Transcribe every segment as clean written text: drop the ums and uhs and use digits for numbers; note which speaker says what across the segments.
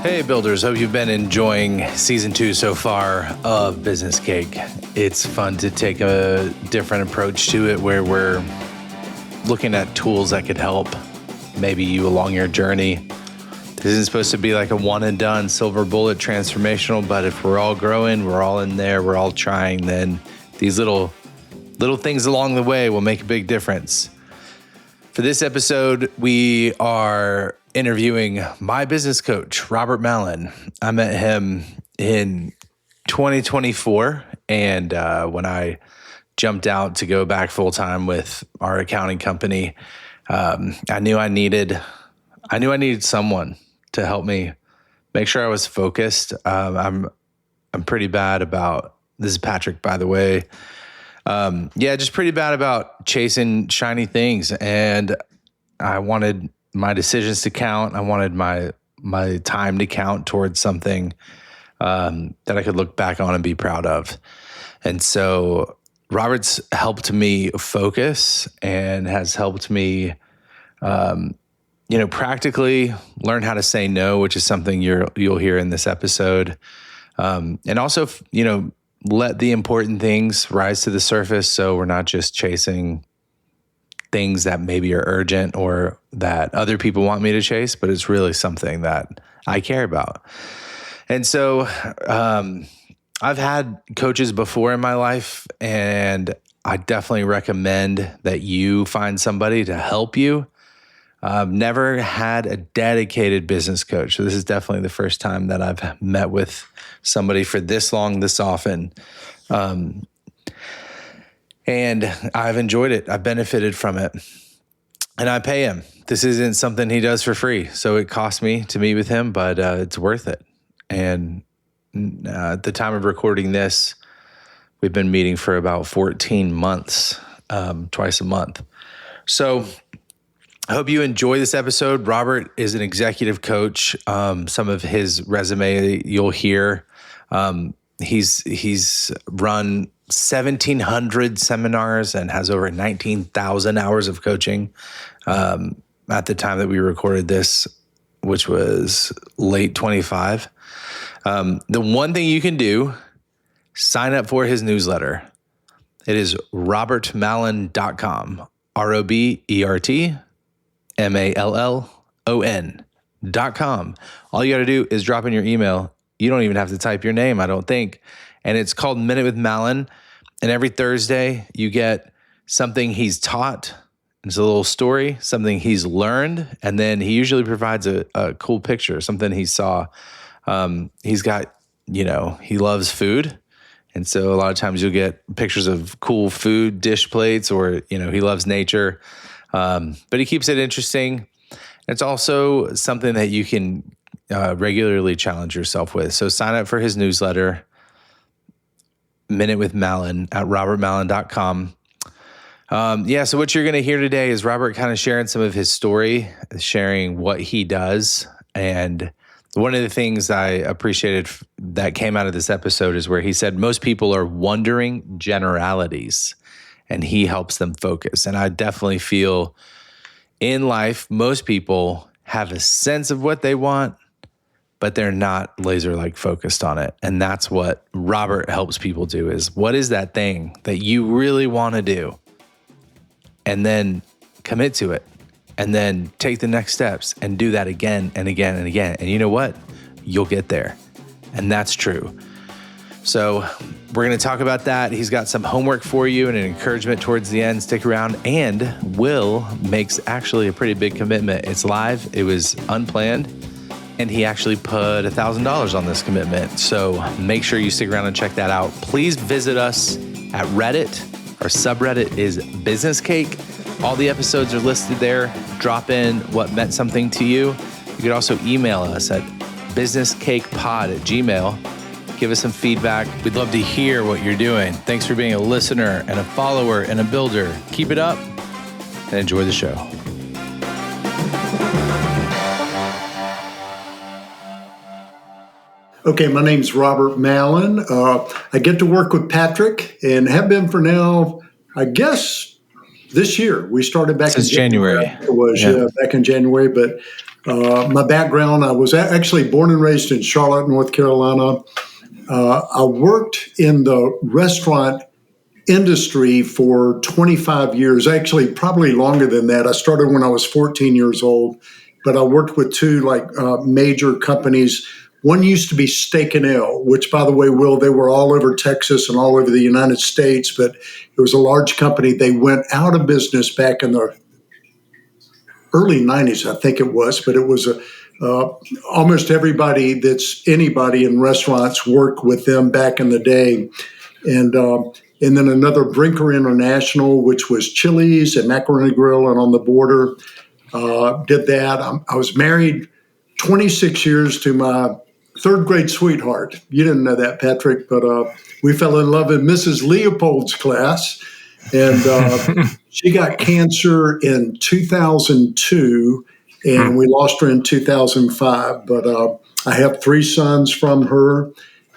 Speaker 1: Hey builders, hope you've been enjoying season 2 so far of Business Cake. It's fun to take a different approach to it where we're looking at tools that could help maybe you along your journey. This isn't supposed to be like a one and done silver bullet transformational, but if we're all growing, we're all in there, we're all trying, then these little things along the way will make a big difference. For this episode, we are interviewing my business coach, Robert Mallon. I met him in 2024, and when I jumped out to go back full time with our accounting company, I knew I needed someone to help me make sure I was focused. I'm pretty bad about this is Patrick, by the way. Just pretty bad about chasing shiny things, and I wanted my decisions to count. I wanted my time to count towards something that I could look back on and be proud of. And so Robert's helped me focus and has helped me, practically learn how to say no, which is something you'll hear in this episode, and also, let the important things rise to the surface so we're not just chasing things that maybe are urgent or that other people want me to chase, but it's really something that I care about. And so I've had coaches before in my life, and I definitely recommend that you find somebody to help you. I've never had a dedicated business coach. So this is definitely the first time that I've met with somebody for this long, this often. And I've enjoyed it. I've benefited from it. And I pay him. This isn't something he does for free. So it cost me to meet with him, but it's worth it. And at the time of recording this, we've been meeting for about 14 months, twice a month. So I hope you enjoy this episode. Robert is an executive coach. Some of his resume you'll hear. He's run 1,700 seminars and has over 19,000 hours of coaching. At the time that we recorded this, which was late 25. The one thing you can do, sign up for his newsletter. It is robertmallon.com, RobertMallon.com. All you got to do is drop in your email. You don't even have to type your name, I don't think. And it's called Minute with Mallon. And every Thursday you get something he's taught. It's a little story, something he's learned. And then he usually provides a cool picture, something he saw. He's got, he loves food. And so a lot of times you'll get pictures of cool food dish plates, or, he loves nature. But he keeps it interesting. It's also something that you can regularly challenge yourself with. So sign up for his newsletter, Minute with Mallon at robertmallon.com. So what you're going to hear today is Robert kind of sharing some of his story, sharing what he does. And one of the things I appreciated that came out of this episode is where he said most people are wondering generalities, and he helps them focus. And I definitely feel in life, most people have a sense of what they want, but they're not laser-like focused on it. And that's what Robert helps people do, is what is that thing that you really want to do? And then commit to it. And then take the next steps and do that again and again and again. And you know what? You'll get there. And that's true. So we're going to talk about that. He's got some homework for you and an encouragement towards the end. Stick around. And Will makes actually a pretty big commitment. It's live. It was unplanned. And he actually put $1,000 on this commitment. So make sure you stick around and check that out. Please visit us at Reddit. Our subreddit is Business Cake. All the episodes are listed there. Drop in what meant something to you. You could also email us at businesscakepod@gmail.com. Give us some feedback. We'd love to hear what you're doing. Thanks for being a listener and a follower and a builder. Keep it up and enjoy the show.
Speaker 2: Okay, my name's Robert Mallon. I get to work with Patrick and have been for now, I guess, this year. We started back
Speaker 1: since
Speaker 2: in January. It was back in January, but My background, I was actually born and raised in Charlotte, North Carolina. I worked in the restaurant industry for 25 years, actually probably longer than that. I started when I was 14 years old, but I worked with two major companies. One used to be Steak and Ale, which, by the way, Will, they were all over Texas and all over the United States, but it was a large company. They went out of business back in the early 90s, I think it was, but it was almost everybody that's anybody in restaurants worked with them back in the day. And then another Brinker International, which was Chili's and Macaroni Grill and On the Border, did that. I was married 26 years to my third grade sweetheart. You didn't know that, Patrick, but we fell in love in Mrs. Leopold's class. And she got cancer in 2002, and we lost her in 2005. But I have three sons from her.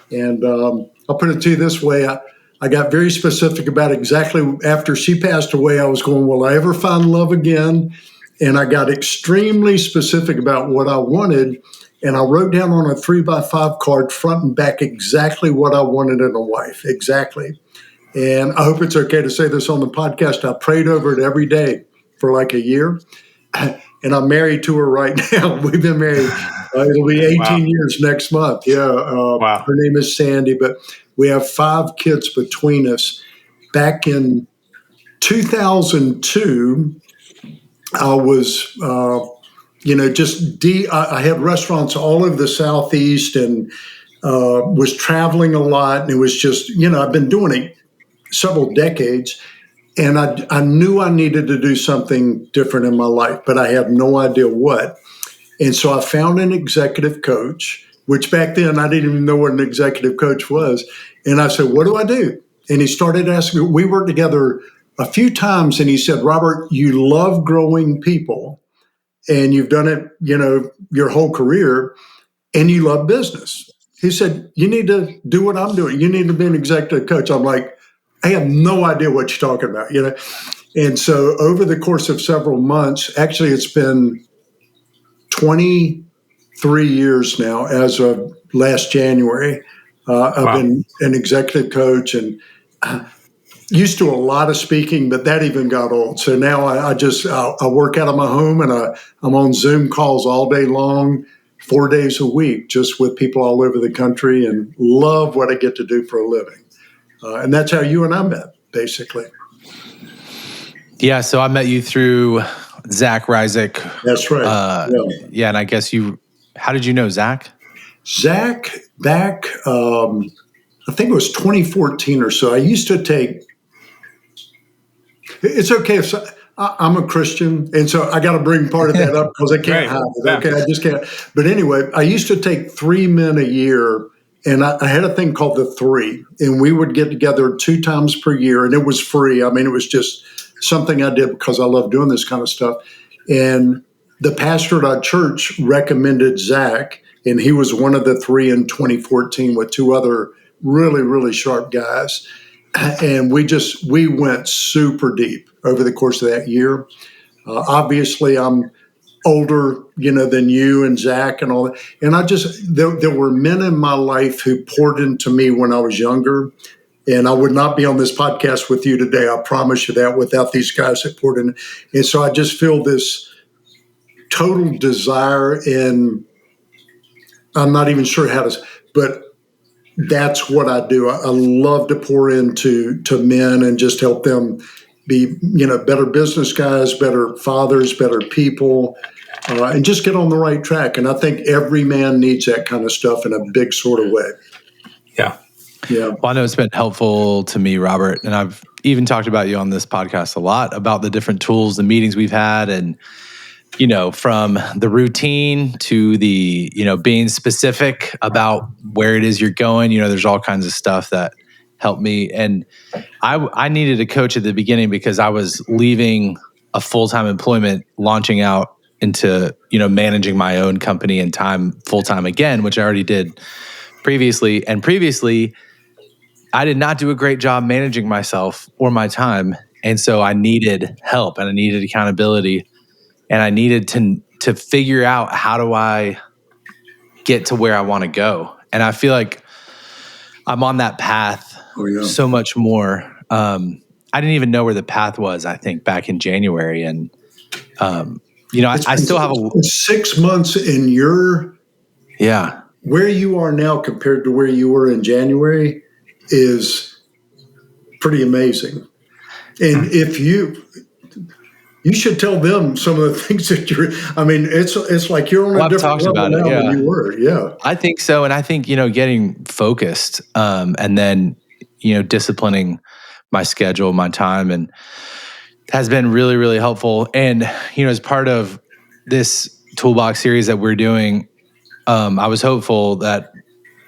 Speaker 2: And I'll put it to you this way. I got very specific about exactly after she passed away, I was going, will I ever find love again? And I got extremely specific about what I wanted. And I wrote down on a 3x5 card, front and back, exactly what I wanted in a wife. Exactly. And I hope it's okay to say this on the podcast. I prayed over it every day for like a year. And I'm married to her right now. We've been married. It'll be 18 years next month. Yeah. Her name is Sandy, but we have 5 kids between us. Back in 2002, I was, I had restaurants all over the Southeast and was traveling a lot. And it was just, I've been doing it several decades. And I knew I needed to do something different in my life, but I had no idea what. And so I found an executive coach, which back then I didn't even know what an executive coach was. And I said, what do I do? And he started asking me. We worked together a few times, and he said, Robert, you love growing people, and you've done it, your whole career, and you love business. He said, you need to do what I'm doing. You need to be an executive coach. I'm like, I have no idea what you're talking about, And so over the course of several months, actually it's been 23 years now as of last January. I've been an executive coach and used to a lot of speaking, but that even got old. So now I work out of my home and I'm on Zoom calls all day long, 4 days a week, just with people all over the country, and love what I get to do for a living. And that's how you and I met, basically.
Speaker 1: Yeah, so I met you through Zach Ryzik.
Speaker 2: That's right.
Speaker 1: Yeah, and I guess how did you know Zach?
Speaker 2: Zach, back, I think it was 2014 or so, I used to take, it's okay if I'm a Christian, and so I got to bring part of that up because I can't hide it. Okay, I just can't. But anyway, I used to take 3 men a year. And I had a thing called the 3, and we would get together 2 times per year, and it was free. I mean, it was just something I did because I love doing this kind of stuff. And the pastor at our church recommended Zach, and he was one of the 3 in 2014 with 2 other really, really sharp guys. And we went super deep over the course of that year. Obviously, I'm older, than you and Zach and all that. And there were men in my life who poured into me when I was younger. And I would not be on this podcast with you today. I promise you that, without these guys that poured in. And so I just feel this total desire, and I'm not even sure how to, but that's what I do. I love to pour into men and just help them be, better business guys, better fathers, better people, and just get on the right track. And I think every man needs that kind of stuff in a big sort of way.
Speaker 1: Yeah. Well, I know it's been helpful to me, Robert, and I've even talked about you on this podcast a lot about the different tools, the meetings we've had, and, from the routine to the, being specific about where it is you're going. There's all kinds of stuff that helped me. And I needed a coach at the beginning because I was leaving a full-time employment, launching out into, managing my own company and time full-time again, which I already did previously. And previously, I did not do a great job managing myself or my time. And so I needed help, and I needed accountability, and I needed to figure out, how do I get to where I want to go? And I feel like I'm on that path so much more. I didn't even know where the path was, I think, back in January. And, I still have
Speaker 2: 6 months in where you are now compared to where you were in January is pretty amazing. And if you should tell them some of the things that it's like you're on a different level now than you were. Yeah.
Speaker 1: I think so. And I think, getting focused, and then, disciplining my schedule, my time, and has been really, really helpful. And, as part of this toolbox series that we're doing, I was hopeful that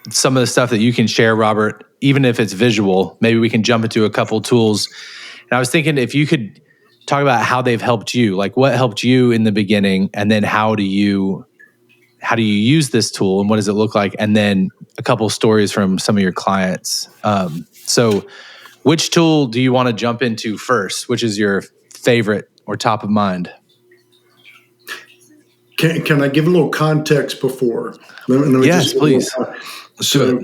Speaker 1: some of the stuff that you can share, Robert, even if it's visual, maybe we can jump into a couple tools. And I was thinking if you could talk about how they've helped you, like what helped you in the beginning, and then how do you use this tool and what does it look like? And then a couple stories from some of your clients. So which tool do you want to jump into first? Which is your favorite or top of mind?
Speaker 2: Can I give a little context before? Let me
Speaker 1: yes, please.
Speaker 2: So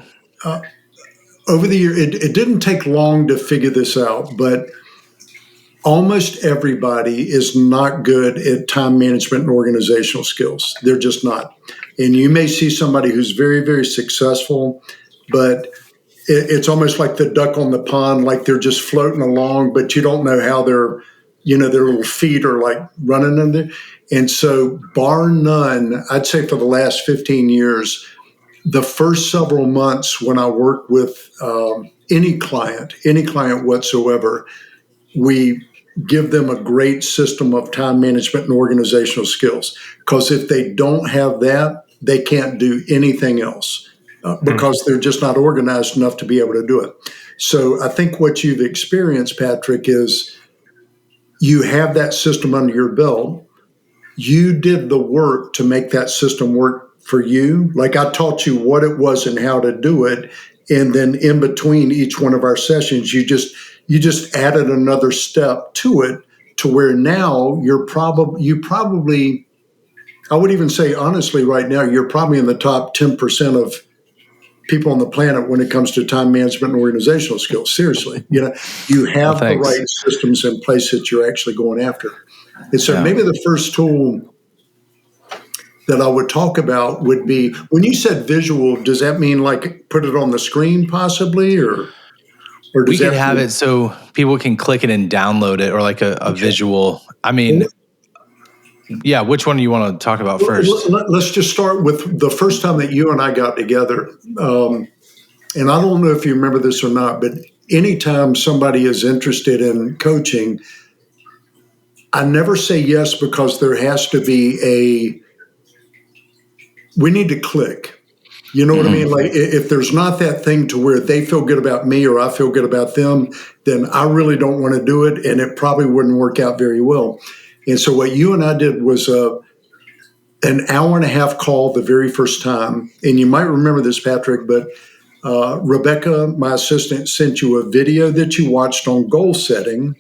Speaker 2: over the year, it didn't take long to figure this out, but almost everybody is not good at time management and organizational skills. They're just not. And you may see somebody who's very, very successful, but it's almost like the duck on the pond, like they're just floating along, but you don't know how their little feet are like running in there. And so bar none, I'd say for the last 15 years, the first several months when I work with any client whatsoever, we give them a great system of time management and organizational skills. Because if they don't have that, they can't do anything else because they're just not organized enough to be able to do it. So I think what you've experienced, Patrick, is you have that system under your belt. You did the work to make that system work for you. Like I taught you what it was and how to do it. And then in between each one of our sessions, you just added another step to it to where now you probably, I would even say honestly right now, you're probably in the top 10% of people on the planet when it comes to time management and organizational skills. Seriously, you have the right systems in place that you're actually going after. And so maybe the first tool that I would talk about would be, when you said visual, does that mean like put it on the screen possibly, or does
Speaker 1: we could have it so people can click it and download it, or like a visual? I mean, yeah, which one do you want to talk about first?
Speaker 2: Let's just start with the first time that you and I got together. And I don't know if you remember this or not, but anytime somebody is interested in coaching, I never say yes because there has to be we need to click. You know what I mean? Like if there's not that thing to where they feel good about me or I feel good about them, then I really don't want to do it. And it probably wouldn't work out very well. And so what you and I did was an hour and a half call the very first time. And you might remember this, Patrick, but Rebecca, my assistant, sent you a video that you watched on goal setting.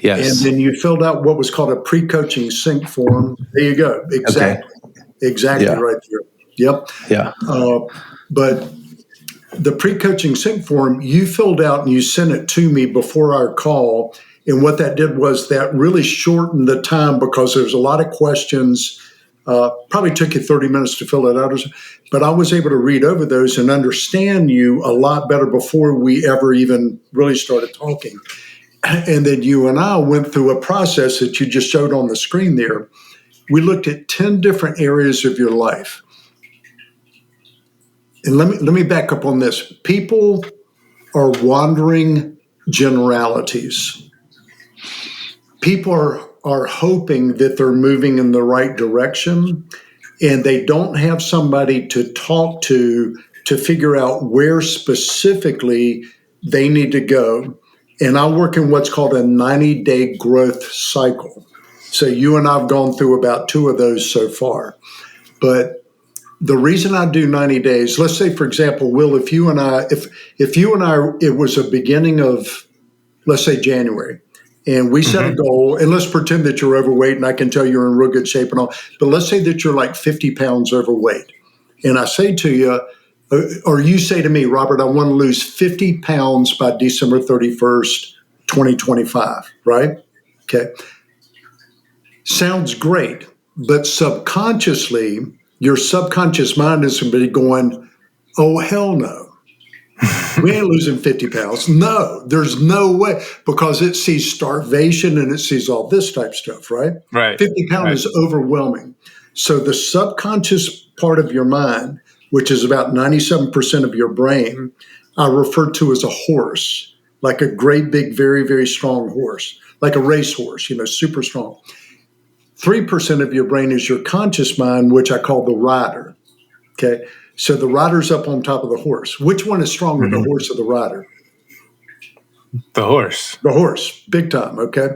Speaker 1: Yes.
Speaker 2: And then you filled out what was called a pre-coaching sync form. There you go. Exactly. Okay. Exactly right there. Yep.
Speaker 1: Yeah.
Speaker 2: But the pre-coaching sync form, you filled out and you sent it to me before our call. And what that did was that really shortened the time because there's a lot of questions. Probably took you 30 minutes to fill it out. But I was able to read over those and understand you a lot better before we ever even really started talking. And then you and I went through a process that you just showed on the screen there. We looked at 10 different areas of your life. And let me back up on this. People are wandering generalities. People are hoping that they're moving in the right direction, and they don't have somebody to talk to figure out where specifically they need to go. And I work in what's called a 90-day growth cycle. So you and I have gone through about 2 of those so far. But the reason I do 90 days, let's say, for example, Will, if you and I, it was a beginning of, let's say, January, and we set a goal, and let's pretend that you're overweight, and I can tell you're in real good shape and all, but let's say that you're like 50 pounds overweight. And I say to you, or you say to me, Robert, I want to lose 50 pounds by December 31st, 2025, right? Okay. Sounds great, but subconsciously, your subconscious mind is going to be going, oh, hell no. We ain't losing 50 pounds. No, there's no way, because it sees starvation and it sees all this type stuff, right?
Speaker 3: Right.
Speaker 2: 50 pounds is overwhelming. So the subconscious part of your mind, which is about 97% of your brain, I refer to as a horse, like a great big, very, very strong horse, like a racehorse, super strong. 3% of your brain is your conscious mind, which I call the rider. Okay. So the rider's up on top of the horse. Which one is stronger, the horse or the rider?
Speaker 3: The horse.
Speaker 2: The horse, big time. Okay.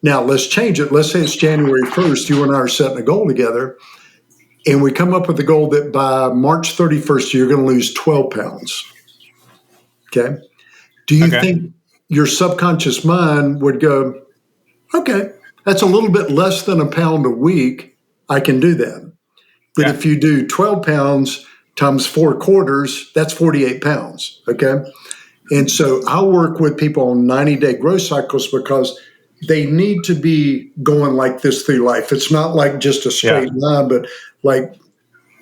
Speaker 2: Now let's change it. Let's say it's January 1st. You and I are setting a goal together, and we come up with the goal that by March 31st, you're going to lose 12 pounds. Okay. Do you think your subconscious mind would go, okay, that's a little bit less than a pound a week. I can do that. But if you do 12 pounds times 4 quarters, that's 48 pounds. Okay. And so I work with people on 90-day growth cycles because they need to be going like this through life. It's not like just a straight line, but like,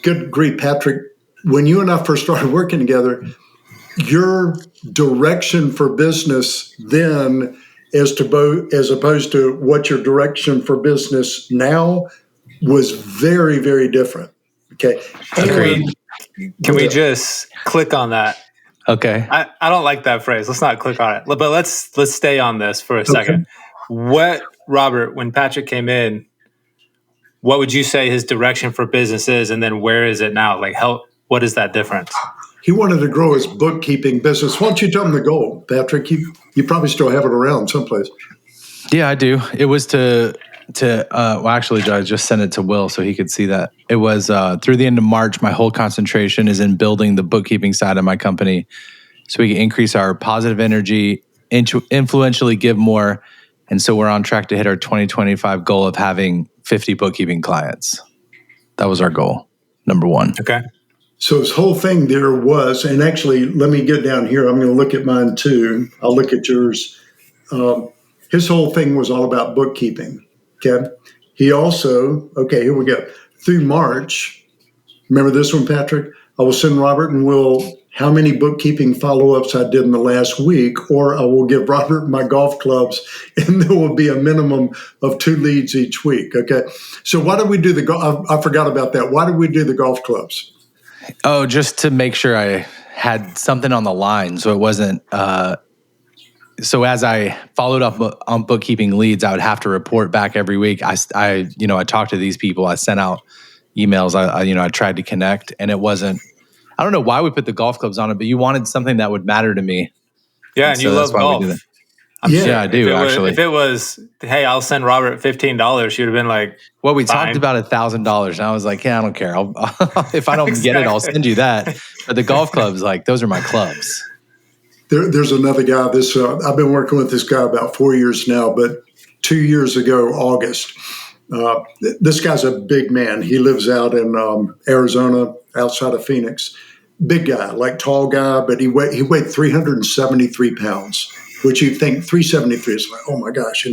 Speaker 2: good grief, Patrick, when you and I first started working together, your direction for business then as opposed to what your direction for business now was very, very different. Okay.
Speaker 3: Agreed. Can we just click on that?
Speaker 1: Okay.
Speaker 3: I don't like that phrase. Let's not click on it. But let's stay on this for a second. What, Robert, when Patrick came in, what would you say his direction for business is, and then where is it now? Like, what is that difference?
Speaker 2: He wanted to grow his bookkeeping business. Why don't you tell him the goal, Patrick? You probably still have it around someplace.
Speaker 1: Yeah, I do. It was actually, I just sent it to Will so he could see that. It was through the end of March, my whole concentration is in building the bookkeeping side of my company so we can increase our positive energy, influentially give more. And so we're on track to hit our 2025 goal of having 50 bookkeeping clients. That was our goal, number one.
Speaker 3: Okay.
Speaker 2: So his whole thing there was, and actually, let me get down here. I'm going to look at mine too. I'll look at yours. His whole thing was all about bookkeeping. Okay. He also, here we go. Through March, remember this one, Patrick? I will send Robert and Will how many bookkeeping follow-ups I did in the last week, or I will give Robert my golf clubs, and there will be a minimum of 2 leads each week. Okay. So why did we do the golf? I forgot about that. Why did we do the golf clubs?
Speaker 1: Oh, just to make sure I had something on the line. So it wasn't, so as I followed up on bookkeeping leads, I would have to report back every week. I talked to these people. I sent out emails. I tried to connect, and it wasn't, I don't know why we put the golf clubs on it, but you wanted something that would matter to me.
Speaker 3: Yeah. And you love golf.
Speaker 1: Yeah, I do actually.
Speaker 3: If it was, hey, I'll send Robert $15, you'd have been like,
Speaker 1: well, we talked about $1,000, and I was like, yeah, I don't care. If I don't get it, I'll send you that. But the golf clubs, like, those are my clubs.
Speaker 2: There's another guy. I've been working with this guy about 4 years now, but 2 years ago, August, this guy's a big man. He lives out in Arizona, outside of Phoenix. Big guy, like tall guy, but he weighed 373 pounds, which you think 373 is like, oh my gosh,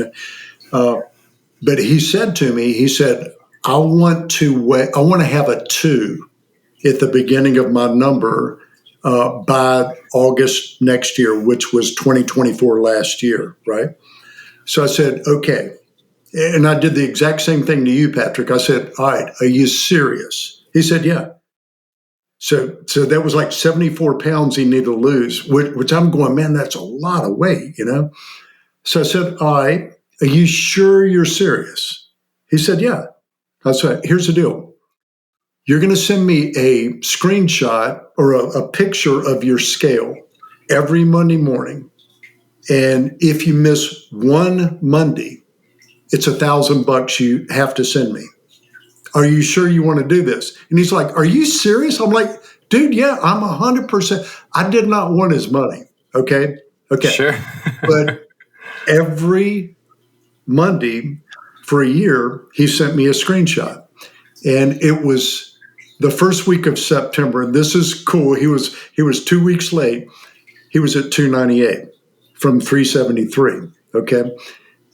Speaker 2: But he said to me, I want to have a 2 at the beginning of my number by August next year, which was 2024 last year, right? So I said, okay. And I did the exact same thing to you, Patrick. I said, all right, are you serious? He said, yeah. So that was like 74 pounds he needed to lose, which I'm going, man, that's a lot of weight, So I said, all right, are you sure you're serious? He said, yeah. I said, here's the deal. You're going to send me a screenshot or a picture of your scale every Monday morning. And if you miss one Monday, it's $1,000 you have to send me. Are you sure you want to do this? And he's like, are you serious? I'm like, dude, yeah, I'm 100%. I did not want his money. Okay.
Speaker 3: Sure.
Speaker 2: But every Monday for a year, he sent me a screenshot. And it was the first week of September. And this is cool. He was 2 weeks late. He was at 298 from 373. Okay.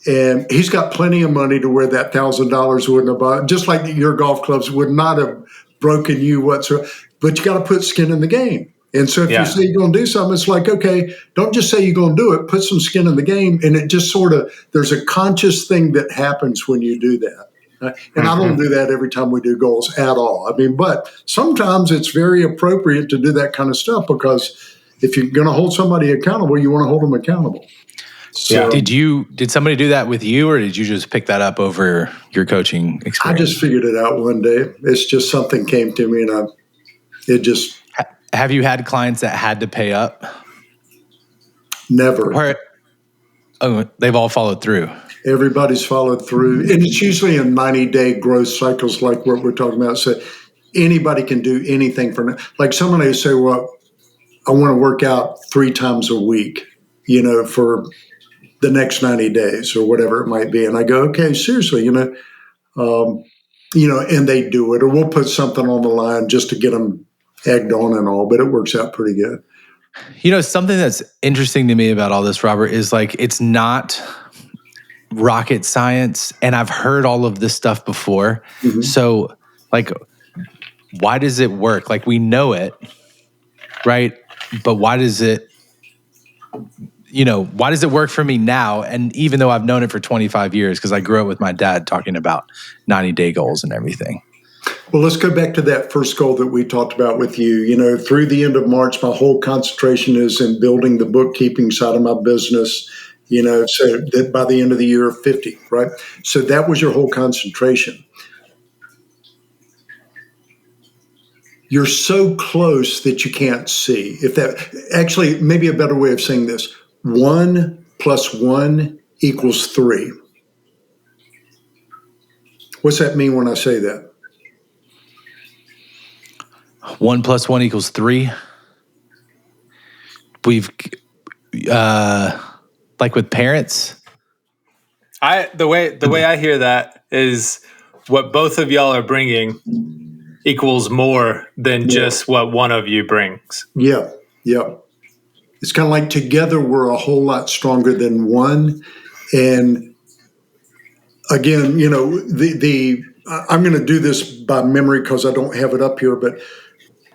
Speaker 2: And he's got plenty of money to where that $1,000 wouldn't have bought, just like your golf clubs would not have broken you whatsoever. But you got to put skin in the game. And so if you say you're going to do something, it's like, okay, don't just say you're going to do it, put some skin in the game. And it just sort of, there's a conscious thing that happens when you do that. And I don't do that every time we do goals at all. I mean, but sometimes it's very appropriate to do that kind of stuff, because if you're going to hold somebody accountable, you want to hold them accountable.
Speaker 1: So, did somebody do that with you, or did you just pick that up over your coaching experience?
Speaker 2: I just figured it out one day. It's just something came to me, and
Speaker 1: Have you had clients that had to pay up?
Speaker 2: Never.
Speaker 1: They've all followed through.
Speaker 2: Everybody's followed through. And it's usually in 90-day growth cycles like what we're talking about. So anybody can do anything like someone may say, well, I want to work out 3 times a week, for the next 90 days or whatever it might be. And I go, okay, seriously, and they do it, or we'll put something on the line just to get them egged on and all, but it works out pretty good.
Speaker 1: Something that's interesting to me about all this, Robert, is like, it's not rocket science. And I've heard all of this stuff before. Mm-hmm. So like, why does it work? Like, we know it, right? But why does it work for me now? And even though I've known it for 25 years, because I grew up with my dad talking about 90-day goals and everything.
Speaker 2: Well, let's go back to that first goal that we talked about with you. Through the end of March, my whole concentration is in building the bookkeeping side of my business, so that by the end of the year, 50, right? So that was your whole concentration. You're so close that you can't see. Actually, maybe a better way of saying this, 1 + 1 = 3. What's that mean when I say that?
Speaker 1: 1 + 1 = 3. We've, like with parents.
Speaker 3: The way I hear that is what both of y'all are bringing equals more than just what one of you brings.
Speaker 2: Yeah. It's kind of like together we're a whole lot stronger than one. And again, I'm going to do this by memory because I don't have it up here, but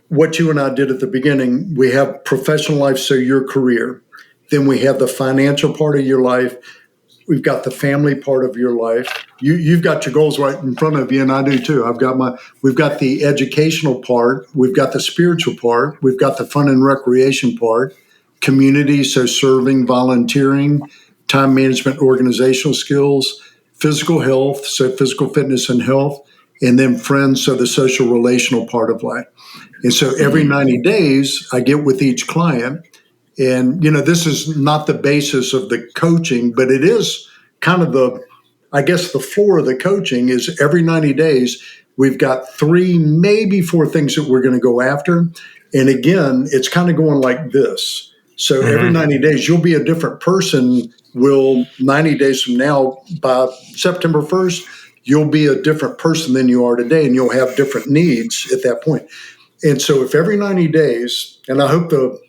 Speaker 2: what you and I did at the beginning, we have professional life, so your career. Then we have the financial part of your life. We've got the family part of your life. You've got your goals right in front of you, and I do too. We've got the educational part. We've got the spiritual part. We've got the fun and recreation part. Community, so serving, volunteering, time management, organizational skills, physical health, so physical fitness and health, and then friends, so the social relational part of life. And so every 90 days, I get with each client. And, this is not the basis of the coaching, but it is kind of the floor of the coaching is every 90 days, we've got 3, maybe 4 things that we're going to go after. And again, it's kind of going like this. So every 90 days, you'll be a different person. 90 days from now, by September 1st, you'll be a different person than you are today, and you'll have different needs at that point. And so if every 90 days, and I hope the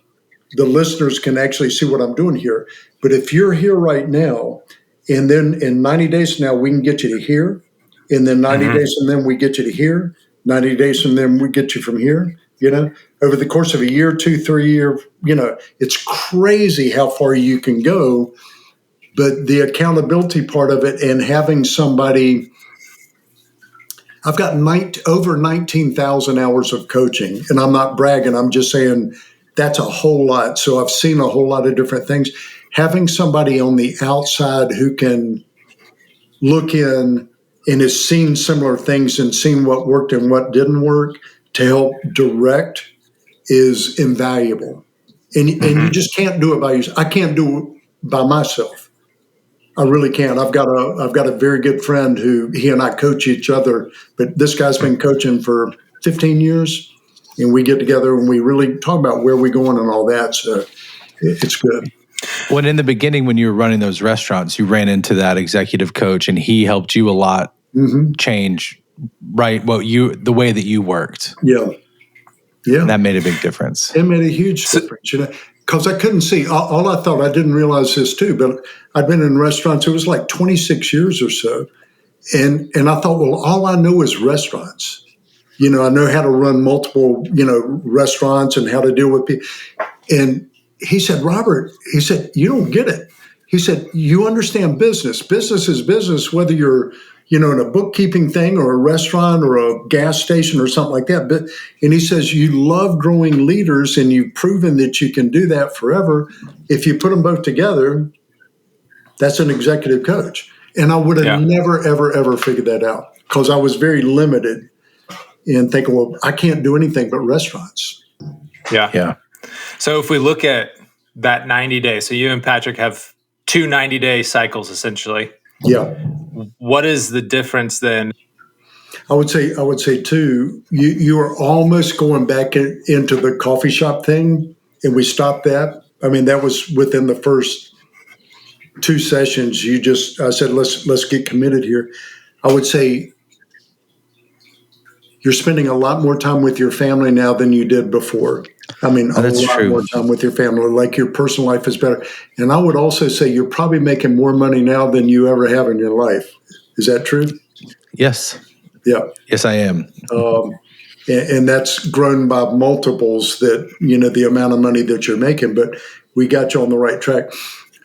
Speaker 2: listeners can actually see what I'm doing here, but if you're here right now, and then in 90 days from now, we can get you to here, and then 90 days from then we get you to here, 90 days from then we get you from here, over the course of a year, 2, 3 year, it's crazy how far you can go. But the accountability part of it and having somebody, I've got over 19,000 hours of coaching, and I'm not bragging. I'm just saying that's a whole lot. So I've seen a whole lot of different things. Having somebody on the outside who can look in and has seen similar things and seen what worked and what didn't work to help direct is invaluable. And you just can't do it by yourself. I can't do it by myself. I really can't. I've got a very good friend who he and I coach each other, but this guy's been coaching for 15 years, and we get together and we really talk about where we're going and all that. So it's good.
Speaker 1: When in the beginning, when you were running those restaurants, you ran into that executive coach, and he helped you a lot change, right? The way that you worked.
Speaker 2: Yeah. Yeah.
Speaker 1: And that made a big difference.
Speaker 2: It made a huge difference, because I couldn't see. All I thought, I didn't realize this too, but I'd been in restaurants, it was like 26 years or so. And I thought, well, all I know is restaurants. I know how to run multiple, restaurants and how to deal with people. And he said, Robert, you don't get it. He said, you understand business. Business is business, whether you're, in a bookkeeping thing or a restaurant or a gas station or something like that. And he says, you love growing leaders, and you've proven that you can do that forever. If you put them both together, that's an executive coach. And I would have never, ever, ever figured that out, because I was very limited in thinking, well, I can't do anything but restaurants.
Speaker 3: Yeah.
Speaker 1: Yeah.
Speaker 3: So if we look at that 90 days, so you and Patrick have 2 90-day cycles essentially.
Speaker 2: Yeah.
Speaker 3: What is the difference then?
Speaker 2: I would say too, you are almost going back into the coffee shop thing, and we stopped that. I mean, that was within the first 2 sessions. I said, let's get committed here. I would say you're spending a lot more time with your family now than you did before. I mean,
Speaker 1: that's
Speaker 2: lot
Speaker 1: true.
Speaker 2: More time with your family. Like, your personal life is better. And I would also say you're probably making more money now than you ever have in your life. Is that true?
Speaker 1: Yes.
Speaker 2: Yeah.
Speaker 1: Yes, I am.
Speaker 2: And that's grown by multiples that, the amount of money that you're making. But we got you on the right track.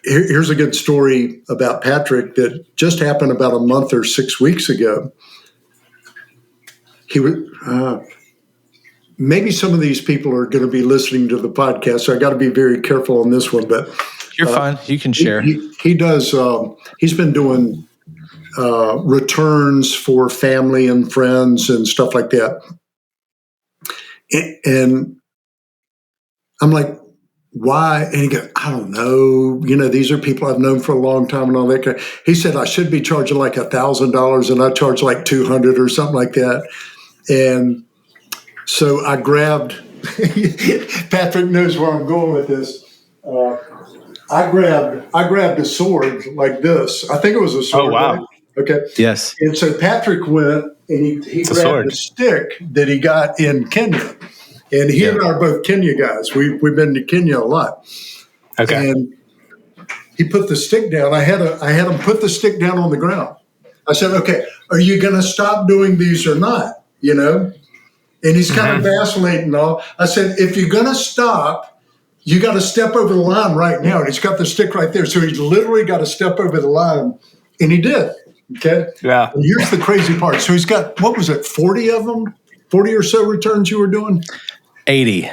Speaker 2: Here's a good story about Patrick that just happened about a month or 6 weeks ago. He was, maybe some of these people are going to be listening to the podcast, so I got to be very careful on this one. But
Speaker 1: you're fine. You can share.
Speaker 2: He does. He's been doing returns for family and friends and stuff like that. And I'm like, why? And he goes, I don't know. These are people I've known for a long time and all that. He said, I should be charging like $1,000, and I charge like $200 or something like that. And so I grabbed, Patrick knows where I'm going with this. I grabbed a sword like this. I think it was a sword.
Speaker 3: Oh, wow.
Speaker 2: Right? Okay.
Speaker 1: Yes.
Speaker 2: And so Patrick went and he grabbed a stick that he got in Kenya. And he and I are both Kenya guys. We've been to Kenya a lot.
Speaker 3: Okay.
Speaker 2: And he put the stick down. I had him put the stick down on the ground. I said, okay, are you going to stop doing these or not? And he's kind of vacillating and all. I said, if you're going to stop, you got to step over the line right now. And he's got the stick right there. So he's literally got to step over the line. And he did. Okay.
Speaker 3: Yeah.
Speaker 2: And here's the crazy part. So he's got, 40 of them? 40 or so returns you were doing?
Speaker 1: 80.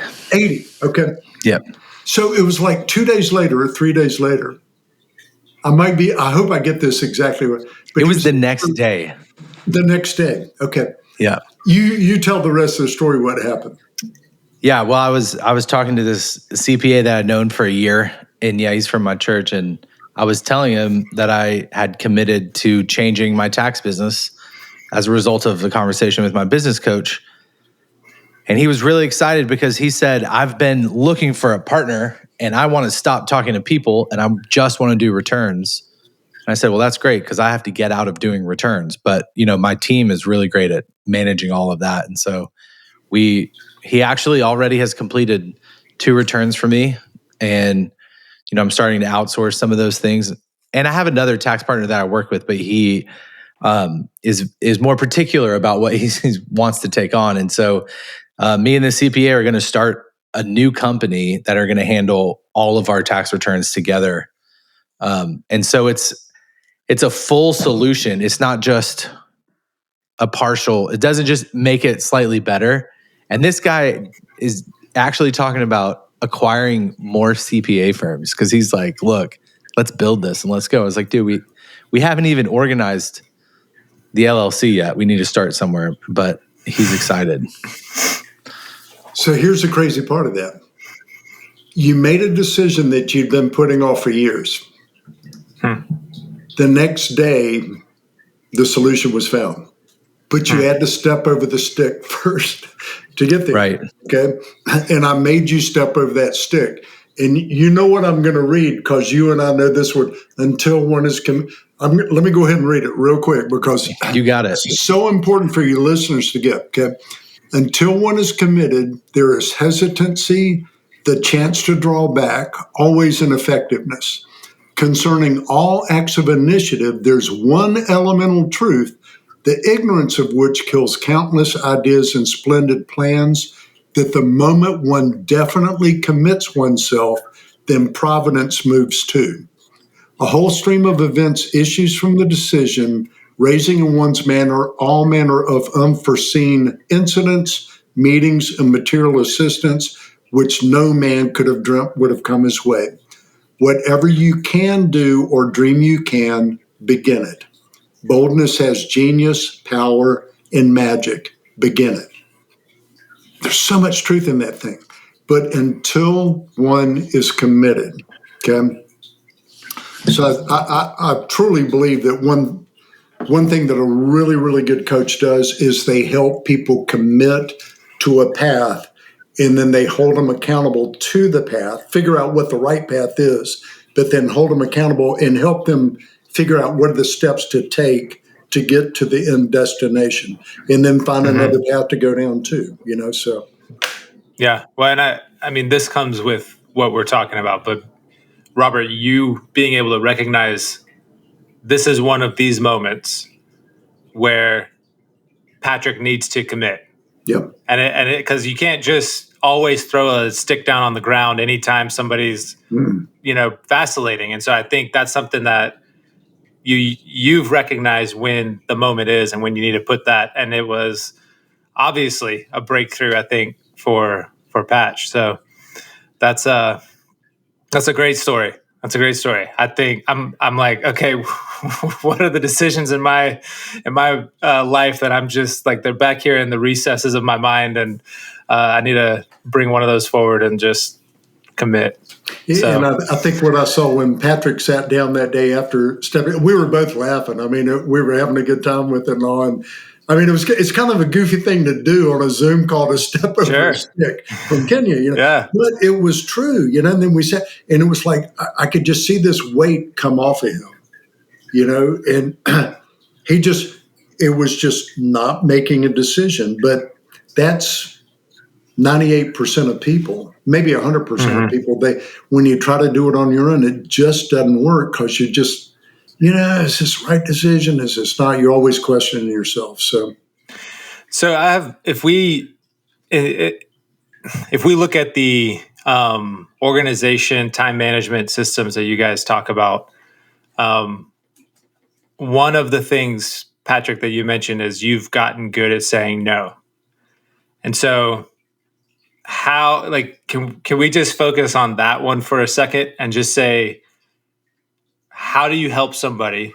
Speaker 2: Okay.
Speaker 1: Yep.
Speaker 2: So it was like 2 days later or 3 days later. I hope I get this exactly right.
Speaker 1: It was the next day.
Speaker 2: The next day. Okay.
Speaker 1: Yeah.
Speaker 2: You tell the rest of the story, what happened.
Speaker 1: Yeah. Well, I was talking to this CPA that I'd known for a year, and he's from my church, and I was telling him that I had committed to changing my tax business as a result of the conversation with my business coach. And he was really excited because he said, I've been looking for a partner, and I want to stop talking to people, and I just want to do returns. And I said, well, that's great, because I have to get out of doing returns. But, my team is really great at managing all of that. And so he actually already has completed 2 returns for me. And, I'm starting to outsource some of those things. And I have another tax partner that I work with, but he is more particular about what he wants to take on. And so me and the CPA are going to start a new company that are going to handle all of our tax returns together. And so it's a full solution. It's not just a partial. It doesn't just make it slightly better. And this guy is actually talking about acquiring more CPA firms, because he's like, look, let's build this and let's go. I was like, dude, we haven't even organized the LLC yet. We need to start somewhere, but he's excited.
Speaker 2: So here's the crazy part of that. You made a decision that you'd been putting off for years. The next day, the solution was found. But you had to step over the stick first to get there.
Speaker 1: Right.
Speaker 2: Okay. And I made you step over that stick. And you know what I'm going to read, because you and I know this word, until one is let me go ahead and read it real quick, because
Speaker 1: You got it.
Speaker 2: this is so important for you listeners to get. Okay. Until one is committed, there is hesitancy, the chance to draw back, always ineffectiveness. Concerning all acts of initiative, there's one elemental truth, the ignorance of which kills countless ideas and splendid plans, that the moment one definitely commits oneself, then providence moves too. A whole stream of events issues from the decision, raising in one's manner all manner of unforeseen incidents, meetings, and material assistance, which no man could have dreamt would have come his way. Whatever you can do or dream you can, begin it. Boldness has genius, power, and magic. Begin it. There's so much truth in that thing. But until one is committed, okay? So I truly believe that one thing that a really, really good coach does is they help people commit to a path, and then they hold them accountable to the path, figure out what the right path is, but then hold them accountable and help them figure out what are the steps to take to get to the end destination, and then find another path to go down too, so.
Speaker 3: Yeah. Well, and I mean, this comes with what we're talking about, but Robert, you being able to recognize this is one of these moments where Patrick needs to commit.
Speaker 2: Yep.
Speaker 3: And because you can't just always throw a stick down on the ground anytime somebody's, vacillating. And so I think that's something that you've recognized when the moment is and when you need to put that. And it was obviously a breakthrough, I think, for Patch. So that's a great story. That's a great story. I think I'm like, okay, what are the decisions in my life that I'm just like, they're back here in the recesses of my mind, and I need to bring one of those forward and just commit.
Speaker 2: Yeah, and I think what I saw when Patrick sat down that day after stepping, we were both laughing. I mean, we were having a good time with it and all. And I mean, it's kind of a goofy thing to do on a Zoom call, to step over a stick from Kenya,
Speaker 3: Yeah.
Speaker 2: But it was true, and then we sat, and it was like, I could just see this weight come off of him, and it was just not making a decision. But that's 98% of people, maybe 100% of people. When you try to do it on your own, it just doesn't work, because you just, is this the right decision? Is this not? You're always questioning yourself. So
Speaker 3: if we look at the organization, time management systems that you guys talk about, one of the things, Patrick, that you mentioned is you've gotten good at saying no. And so how, can we just focus on that one for a second and just say, how do you help somebody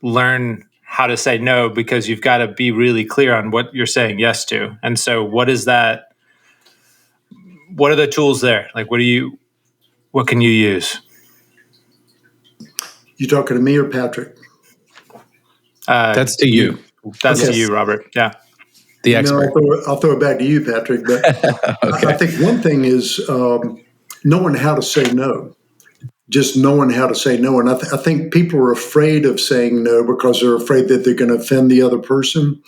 Speaker 3: learn how to say no? Because you've got to be really clear on what you're saying yes to. And so what is that? What are the tools there? Like, what can you use?
Speaker 2: You talking to me or Patrick?
Speaker 1: That's to you.
Speaker 3: That's to you, Robert. Yeah.
Speaker 1: The expert.
Speaker 2: I'll throw it back to you, Patrick. But okay. I think one thing is knowing how to say no. Just knowing how to say no. And I think people are afraid of saying no because they're afraid that they're going to offend the other person.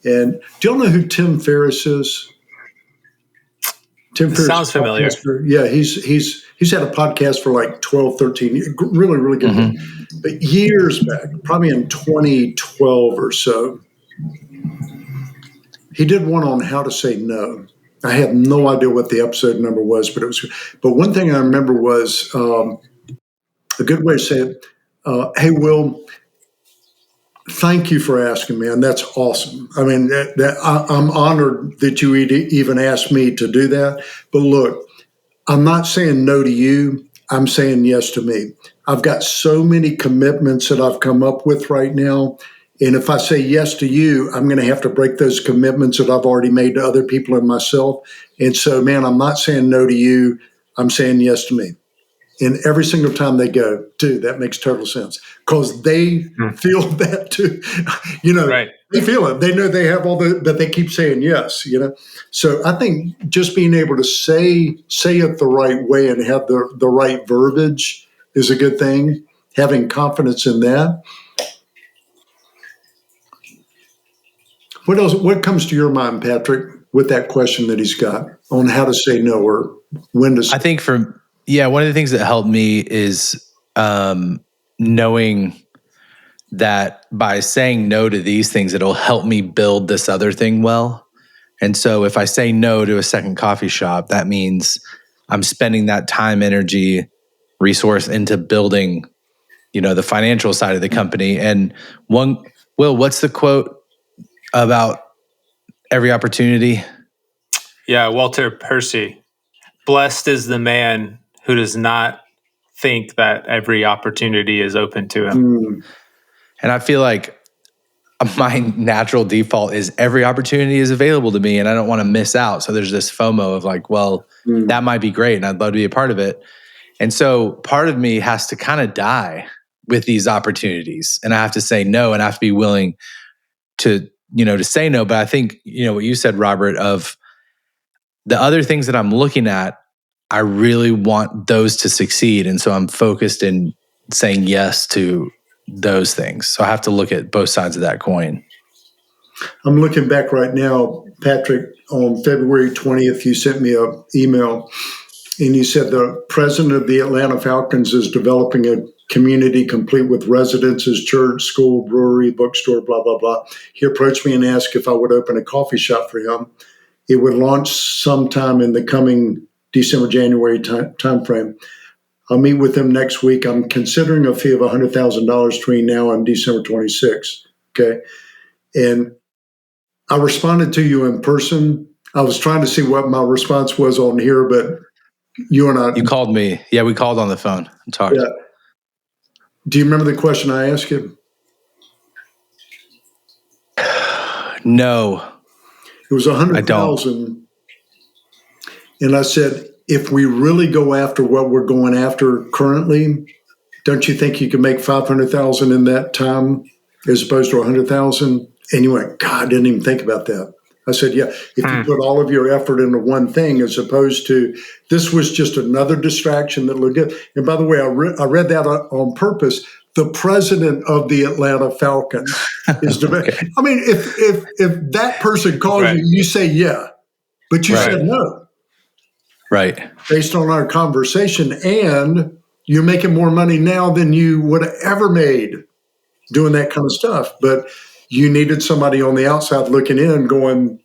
Speaker 2: And do y'all know who Tim Ferriss is? Tim Ferriss
Speaker 3: sounds familiar.
Speaker 2: Yeah, he's had a podcast for like 12, 13 years. Really, really good. But years back, probably in 2012 or so, he did one on how to say no. I have no idea what the episode number was, but it was. But one thing I remember was a good way to say it. Hey, Will, thank you for asking me, and that's awesome. I mean, I'm honored that you even asked me to do that. But look, I'm not saying no to you. I'm saying yes to me. I've got so many commitments that I've come up with right now. And if I say yes to you, I'm going to have to break those commitments that I've already made to other people and myself. And so, man, I'm not saying no to you. I'm saying yes to me. And every single time they go, dude, that makes total sense because they feel that too.
Speaker 3: Right.
Speaker 2: They feel it. They know they have but they keep saying yes, So I think just being able to say it the right way and have the right verbiage is a good thing. Having confidence in that. What else? What comes to your mind, Patrick, with that question that he's got on how to say no or when to say?
Speaker 1: I think one of the things that helped me is knowing that by saying no to these things, it'll help me build this other thing well. And so if I say no to a second coffee shop, that means I'm spending that time, energy, resource into building, the financial side of the company. And Will, what's the quote about every opportunity?
Speaker 3: Yeah, Walter Percy. Blessed is the man who does not think that every opportunity is open to him.
Speaker 1: And I feel like my natural default is every opportunity is available to me and I don't want to miss out. So there's this FOMO of like, well, that might be great and I'd love to be a part of it. And so part of me has to kind of die with these opportunities and I have to say no and I have to be willing to say no. But I think, what you said, Robert, of the other things that I'm looking at, I really want those to succeed. And so I'm focused in saying yes to those things. So I have to look at both sides of that coin.
Speaker 2: I'm looking back right now, Patrick, on February 20th, you sent me an email and you said the president of the Atlanta Falcons is developing a community complete with residences, church, school, brewery, bookstore, blah, blah, blah. He approached me and asked if I would open a coffee shop for him. It would launch sometime in the coming December, January timeframe. I'll meet with him next week. I'm considering a fee of $100,000 between now and December 26th. Okay. And I responded to you in person. I was trying to see what my response was on here, but you and I.
Speaker 1: You called me. Yeah, we called on the phone and talked.
Speaker 2: Yeah. Do you remember the question I asked you?
Speaker 1: No.
Speaker 2: It was $100,000. And I said, if we really go after what we're going after currently, don't you think you can make $500,000 in that time as opposed to $100,000? And you went, God, I didn't even think about that. I said, yeah, if you put all of your effort into one thing as opposed to this was just another distraction that looked good. And by the way, I read that on purpose. The president of the Atlanta Falcons is okay. I mean, if that person calls you, you say yeah, but you said no.
Speaker 1: Right.
Speaker 2: Based on our conversation, and you're making more money now than you would have ever made doing that kind of stuff. But you needed somebody on the outside looking in going,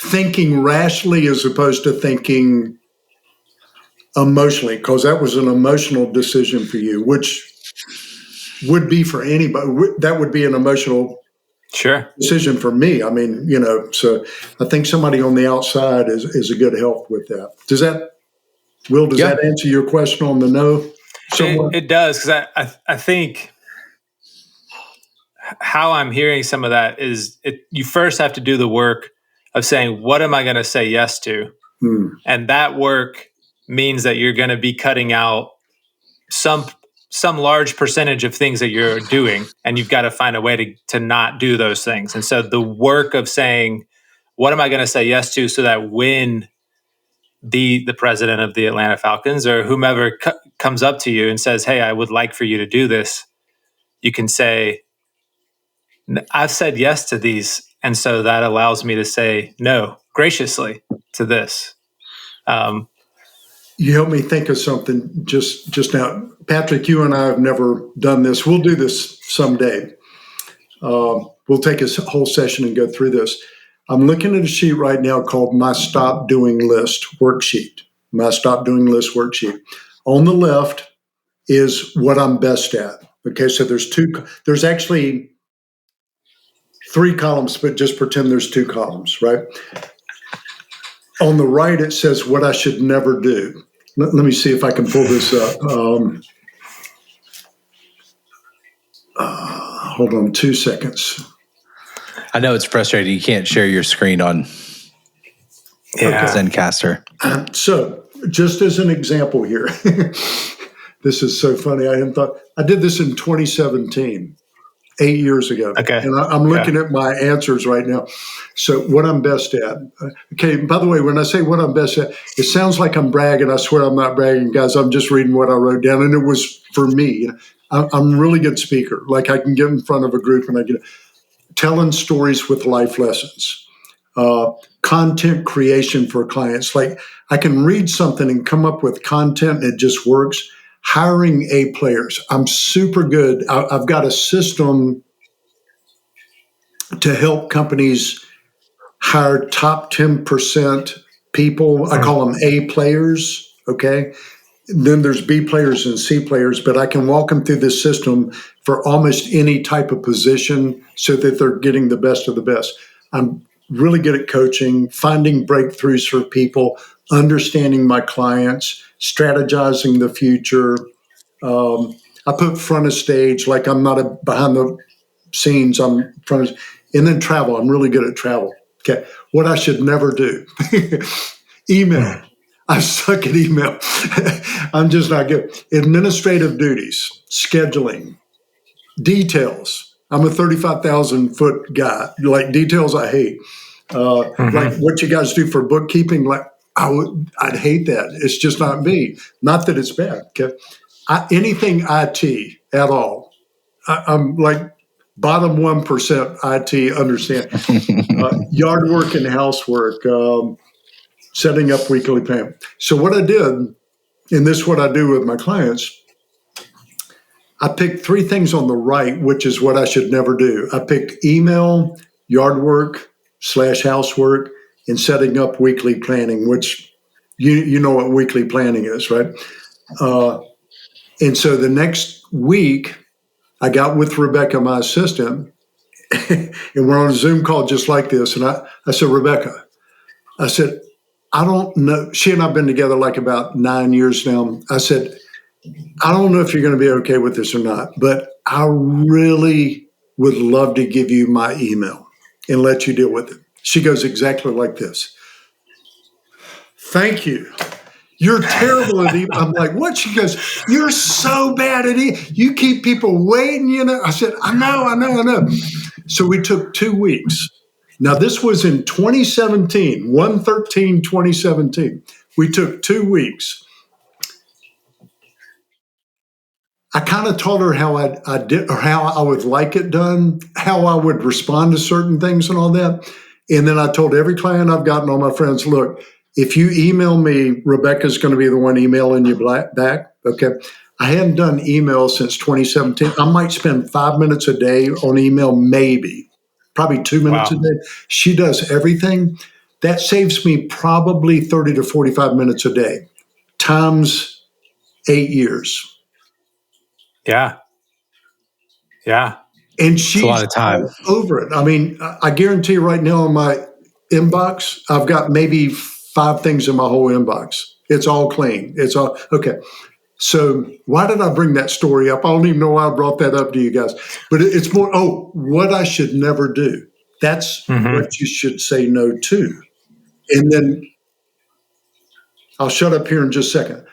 Speaker 2: thinking rationally as opposed to thinking emotionally, because that was an emotional decision for you, which would be for anybody. That would be an emotional decision for me. I mean, so I think somebody on the outside is a good help with that. Does that answer your question on the no?
Speaker 3: It does, because I think how I'm hearing some of that is you first have to do the work of saying, what am I going to say yes to? And that work means that you're going to be cutting out some large percentage of things that you're doing, and you've got to find a way to not do those things. And so the work of saying, what am I going to say yes to so that when the president of the Atlanta Falcons or whomever comes up to you and says, hey, I would like for you to do this, you can say, I've said yes to these. And so that allows me to say no graciously to this.
Speaker 2: You helped me think of something just now. Patrick, you and I have never done this. We'll do this someday. We'll take a whole session and go through this. I'm looking at a sheet right now called My Stop Doing List worksheet. My Stop Doing List worksheet. On the left is what I'm best at. Okay, so there's actually 3 columns, but just pretend there's 2 columns, right? On the right, it says what I should never do. Let me see if I can pull this up. Hold on 2 seconds.
Speaker 1: I know it's frustrating. You can't share your screen on Zencaster.
Speaker 2: So just as an example here, this is so funny. I hadn't thought I did this in 2017, 8 years ago.
Speaker 3: Okay.
Speaker 2: And I'm looking at my answers right now. So what I'm best at. Okay. By the way, when I say what I'm best at, it sounds like I'm bragging. I swear I'm not bragging, guys. I'm just reading what I wrote down. And it was for me. I'm a really good speaker. Like I can get in front of a group and I get telling stories with life lessons, content creation for clients. Like I can read something and come up with content and it just works. Hiring A players. I'm super good. I've got a system to help companies hire top 10% people. I call them A players. Okay. Then there's B players and C players, but I can walk them through this system for almost any type of position so that they're getting the best of the best. I'm really good at coaching, finding breakthroughs for people, understanding my clients, strategizing the future. I put front of stage, like I'm not behind the scenes, I'm front of, and then travel. I'm really good at travel. Okay. What I should never do. Email. I suck at email. I'm just not good. Administrative duties, scheduling, details. I'm a 35,000 foot guy. Like details, I hate. Like what you guys do for bookkeeping, like I'd hate that. It's just not me. Not that it's bad. Okay, anything IT at all. I'm like bottom 1% IT. Understand? Yard work and housework. Setting up weekly payment. So what I did, and this is what I do with my clients, I picked three things on the right, which is what I should never do. I picked email, yard work / housework, and setting up weekly planning, which you know what weekly planning is, right? And so the next week, I got with Rebecca, my assistant, and we're on a Zoom call just like this. And I said, Rebecca, I said, I don't know. She and I have been together like about 9 years now. I said, I don't know if you're going to be okay with this or not, but I really would love to give you my email and let you deal with it. She goes exactly like this. Thank you. You're terrible at email. I'm like, what? She goes, you're so bad at email. You keep people waiting, you know. I said, I know. So we took 2 weeks. Now, this was in 2017, 1/13/2017. We took 2 weeks. I kind of taught her how I did, or how I would like it done, how I would respond to certain things and all that. And then I told every client I've gotten, all my friends, look, if you email me, Rebecca's going to be the one emailing you back. Okay. I hadn't done email since 2017. I might spend 5 minutes a day on email, maybe. Probably 2 minutes a day. She does everything. That saves me probably 30 to 45 minutes a day times 8 years.
Speaker 3: Yeah.
Speaker 2: And she's
Speaker 1: a lot of time
Speaker 2: over it. I mean, I guarantee you right now in my inbox, I've got maybe 5 things in my whole inbox. It's all clean. It's all okay. So why did I bring that story up? I don't even know why I brought that up to you guys. But it's more, what I should never do. That's what you should say no to. And then I'll shut up here in just a second.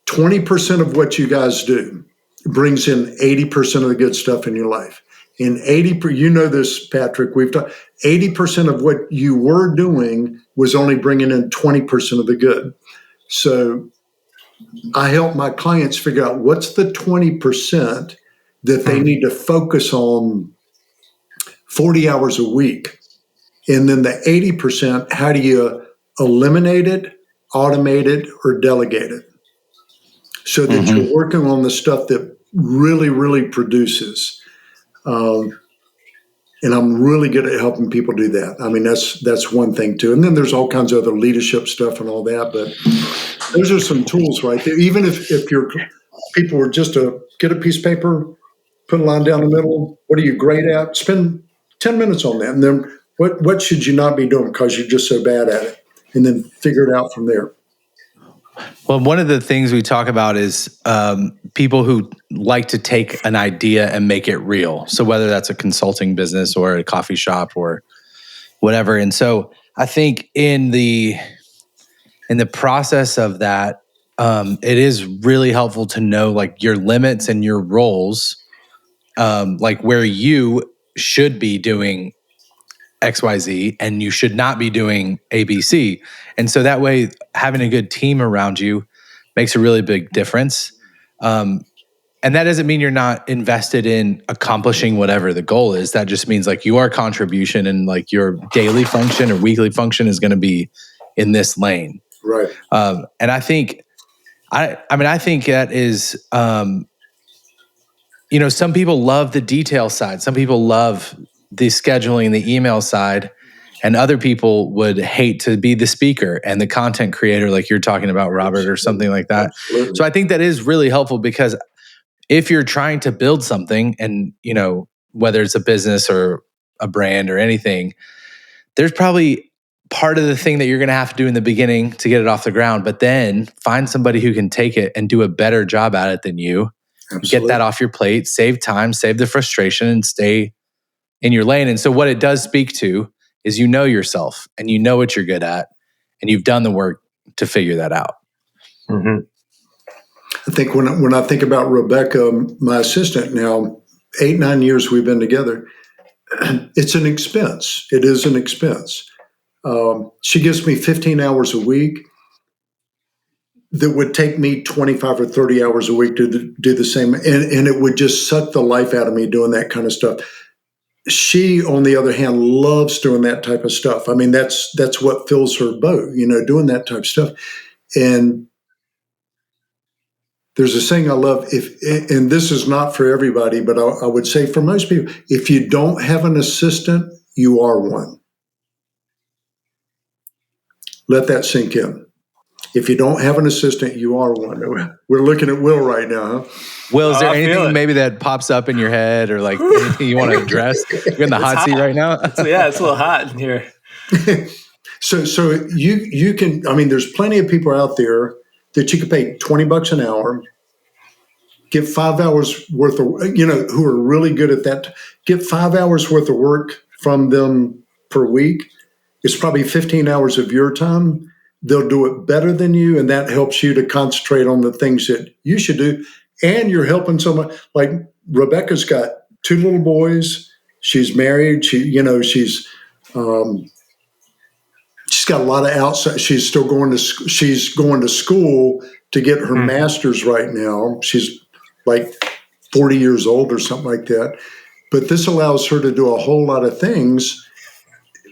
Speaker 2: 20% of what you guys do brings in 80% of the good stuff in your life. And 80%, you know this, Patrick, we've done 80% of what you were doing was only bringing in 20% of the good. So I help my clients figure out what's the 20% that they need to focus on 40 hours a week. And then the 80%, how do you eliminate it, automate it, or delegate it? So that you're working on the stuff that really, really produces. And I'm really good at helping people do that. I mean, that's one thing too. And then there's all kinds of other leadership stuff and all that. But those are some tools right there. Even if your people were just to get a piece of paper, put a line down the middle, what are you great at? Spend 10 minutes on that. And then what should you not be doing because you're just so bad at it? And then figure it out from there.
Speaker 1: Well, one of the things we talk about is people who like to take an idea and make it real. So whether that's a consulting business or a coffee shop or whatever. And so I think in the process of that, it is really helpful to know like your limits and your roles, like where you should be doing XYZ and you should not be doing ABC. And so that way, having a good team around you makes a really big difference. And that doesn't mean you're not invested in accomplishing whatever the goal is. That just means like your contribution and like your daily function or weekly function is going to be in this lane.
Speaker 2: Right.
Speaker 1: And I think, I think that is, some people love the detail side. Some people love the scheduling, the email side, and other people would hate to be the speaker and the content creator, like you're talking about, Robert, or something like that.
Speaker 2: Absolutely.
Speaker 1: So I think that is really helpful because if you're trying to build something and, whether it's a business or a brand or anything, there's probably part of the thing that you're going to have to do in the beginning to get it off the ground, but then find somebody who can take it and do a better job at it than you.
Speaker 2: Absolutely.
Speaker 1: Get that off your plate, save time, save the frustration, and stay in your lane. And so what it does speak to is you know yourself and you know what you're good at and you've done the work to figure that out.
Speaker 3: Mm-hmm.
Speaker 2: I think when I think about Rebecca, my assistant now, 8-9 years we've been together, it's an expense. It is an expense. She gives me 15 hours a week that would take me 25 or 30 hours a week to do the same. And it would just suck the life out of me doing that kind of stuff. She, on the other hand, loves doing that type of stuff. I mean, that's what fills her boat, doing that type of stuff. And there's a saying I love, and this is not for everybody, but I would say for most people, if you don't have an assistant, you are one. Let that sink in. If you don't have an assistant, you are one. We're looking at Will right now, huh?
Speaker 1: Will, is there anything maybe that pops up in your head or like anything you want to address? You're in the hot seat right now.
Speaker 3: It's a little hot in here.
Speaker 2: So you can, I mean, there's plenty of people out there that you could pay $20 an hour, get 5 hours worth of, who are really good at that. Get 5 hours worth of work from them per week. It's probably 15 hours of your time. They'll do it better than you, and that helps you to concentrate on the things that you should do. And you're helping someone. Like Rebecca's got 2 little boys. She's married. She's got a lot of outside. She's still going to school to get her master's right now. She's like 40 years old or something like that. But this allows her to do a whole lot of things.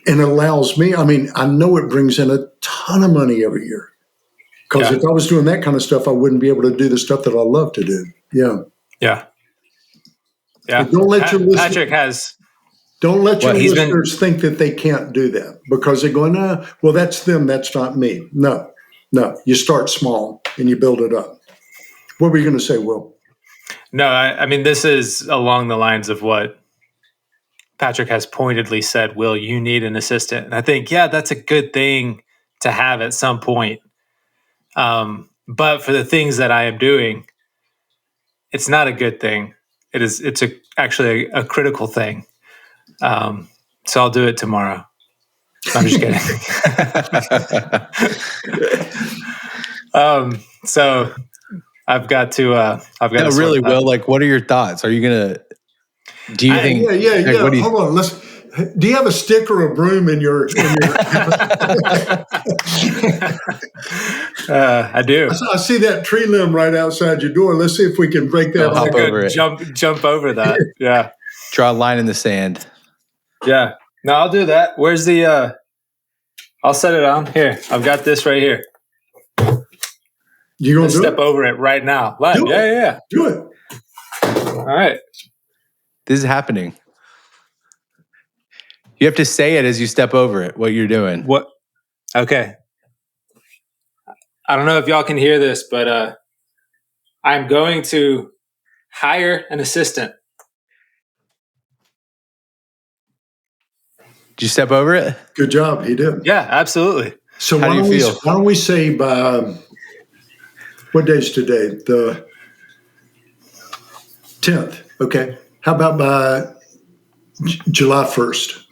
Speaker 2: And it allows me, I mean, I know it brings in a ton of money every year. Because if I was doing that kind of stuff, I wouldn't be able to do the stuff that I love to do. Yeah.
Speaker 3: Yeah.
Speaker 2: But don't let your listeners think that they can't do that because they're going, well, that's them. That's not me. No. You start small and you build it up. What were you going to say, Will?
Speaker 3: No, I mean, this is along the lines of what Patrick has pointedly said, Will, you need an assistant. And I think, that's a good thing to have at some point. But for the things that I am doing, it's not a good thing. It's actually a critical thing. So I'll do it tomorrow. I'm just kidding. So I've got to.
Speaker 1: Really, Will. Like, what are your thoughts? Are you gonna? Do you think?
Speaker 2: Yeah.
Speaker 1: Like,
Speaker 2: hold on. Do you have a stick or a broom in your?
Speaker 3: I do.
Speaker 2: I see that tree limb right outside your door. Let's see if we can break that.
Speaker 1: Hop over it.
Speaker 3: Jump over that. Yeah.
Speaker 1: Draw a line in the sand.
Speaker 3: Yeah. No, I'll do that. Where's the? I'll set it on here. I've got this right here.
Speaker 2: You gonna
Speaker 3: step over it right now? Live. Yeah.
Speaker 2: Do it.
Speaker 3: All right.
Speaker 1: This is happening. You have to say it as you step over it, what you're doing.
Speaker 3: What? Okay. I don't know if y'all can hear this, but I'm going to hire an assistant.
Speaker 1: Did you step over it?
Speaker 2: Good job. He did.
Speaker 3: Yeah, absolutely.
Speaker 2: So
Speaker 1: how do you feel?
Speaker 2: Why don't we say by, what day is today? The 10th. Okay. How about by July 1st?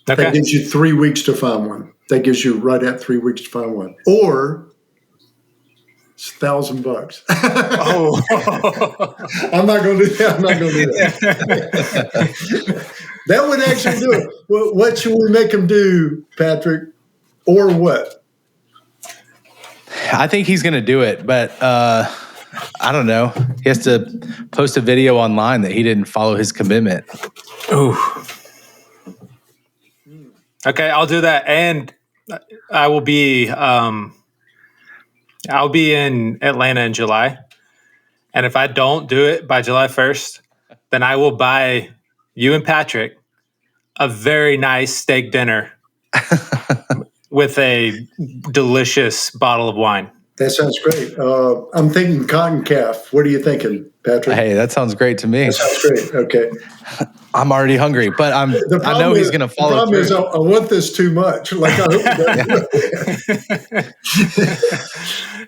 Speaker 3: Okay.
Speaker 2: That gives you 3 weeks to find one. That gives you right at 3 weeks to find one. Or It's $1,000.
Speaker 3: Oh,
Speaker 2: I'm not going to do that. I'm not going to do that. That would actually do it. What should we make him do, Patrick? Or what?
Speaker 1: I think he's going to do it, but I don't know. He has to post a video online that he didn't follow his commitment.
Speaker 3: Ooh. Okay, I'll do that, and I will be. I'll be in Atlanta in July, and if I don't do it by July 1st, then I will buy you and Patrick a very nice steak dinner with a delicious bottle of wine.
Speaker 2: That sounds great. I'm thinking cotton calf. What are you thinking, Patrick?
Speaker 1: Hey, that sounds great to me.
Speaker 2: That sounds great. Okay.
Speaker 1: I'm already hungry, but I know he's going to follow
Speaker 2: through.
Speaker 1: through.
Speaker 2: I want this too much. Like I hope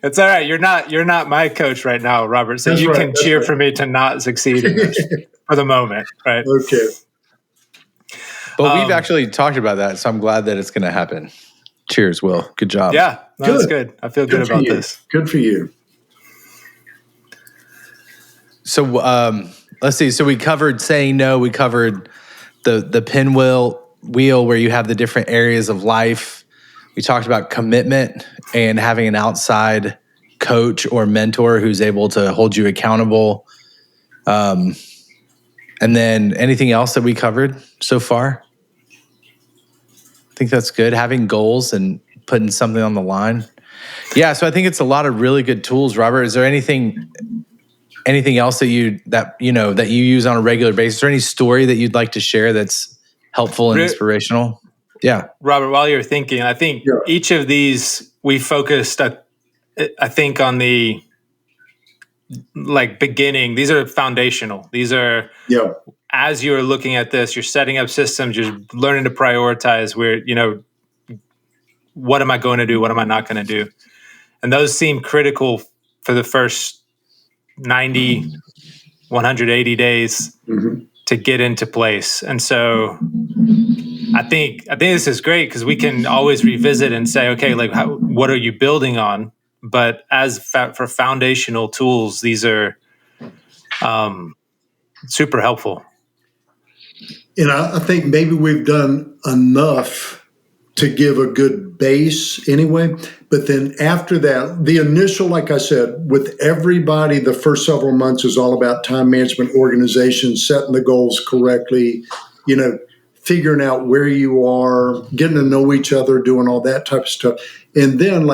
Speaker 3: It's all right. You're not my coach right now, Robert. So
Speaker 2: That's
Speaker 3: you
Speaker 2: right.
Speaker 3: can cheer for me to not succeed in this for the moment, right?
Speaker 2: Okay.
Speaker 1: But we've actually talked about that, so I'm glad that it's going to happen. Cheers, Will. Good job.
Speaker 3: Yeah, that's good. I feel good about this.
Speaker 2: Good for you.
Speaker 1: So let's see. So we covered saying no. We covered the pinwheel where you have the different areas of life. We talked about commitment and having an outside coach or mentor who's able to hold you accountable. And then anything else that we covered so far? I think that's good. Having goals and putting something on the line. Yeah, so I think it's a lot of really good tools. Robert, is there anything else that you use on a regular basis, or any story that you'd like to share that's helpful and inspirational? Yeah.
Speaker 3: Robert, while you're thinking, I think each of these we focused, I think, on the beginning. These are foundational. These are, as you're looking at this, you're setting up systems, you're learning to prioritize where, what am I going to do? What am I not going to do? And those seem critical for the first 90, 180 days to get into place. And so I think this is great because we can always revisit and say, okay, what are you building on? But for foundational tools, these are super helpful.
Speaker 2: And I think maybe we've done enough to give a good base anyway. But then after that, the initial, like I said, with everybody, the first several months is all about time management, organization, setting the goals correctly, figuring out where you are, getting to know each other, doing all that type of stuff. And then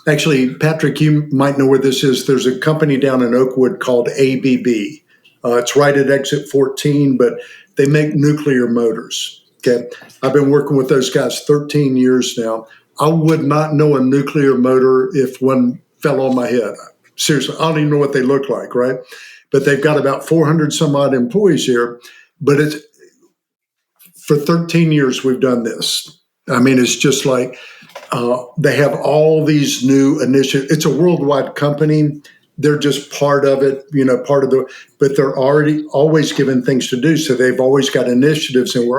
Speaker 2: actually, Patrick, you might know where this is. There's a company down in Oakwood called ABB. It's right at exit 14, but they make nuclear motors. Okay. I've been working with those guys 13 years now. I would not know a nuclear motor if one fell on my head. Seriously, I don't even know what they look like, right? But they've got about 400 some odd employees here. But it's for 13 years we've done this. I mean, it's just like they have all these new initiatives. It's a worldwide company. They're just part of it, but they're always given things to do. So they've always got initiatives, and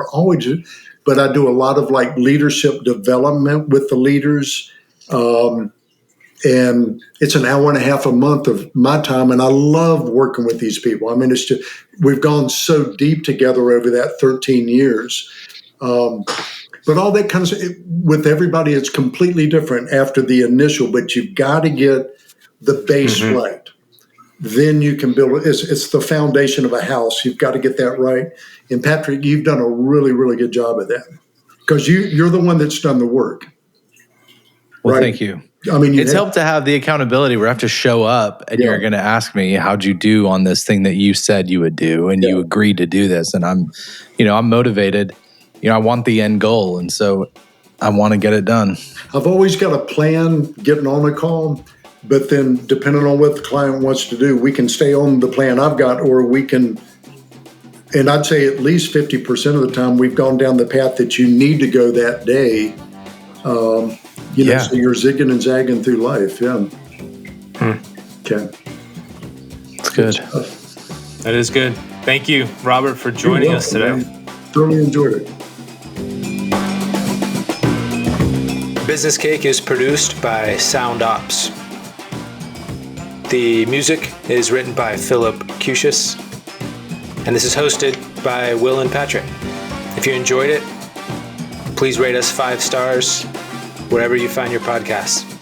Speaker 2: but I do a lot of leadership development with the leaders. And it's an hour and a half a month of my time. And I love working with these people. I mean, it's just, we've gone so deep together over that 13 years. But all that comes with everybody, it's completely different after the initial, but you've got to get the base right. Then you can build it. It's the foundation of a house. You've got to get that right. And Patrick, you've done a really, really good job of that because you're the one that's done the work.
Speaker 1: Well,
Speaker 2: right?
Speaker 1: Thank you.
Speaker 2: I mean,
Speaker 1: it's helped to have the accountability where I have to show up and you're going to ask me, how'd you do on this thing that you said you would do? And you agreed to do this. And I'm motivated. I want the end goal. And so I want to get it done.
Speaker 2: I've always got a plan getting on a call. But then depending on what the client wants to do, we can stay on the plan I've got, or we can, and I'd say at least 50% of the time we've gone down the path that you need to go that day. So you're zigging and zagging through life. Yeah. Okay.
Speaker 1: That's good.
Speaker 3: That is good. Thank you, Robert, for joining us today.
Speaker 2: Man. Thoroughly enjoyed it.
Speaker 3: Business Cake is produced by Sound Ops. The music is written by Philip Cusius, and this is hosted by Will and Patrick. If you enjoyed it, please rate us 5 stars wherever you find your podcasts.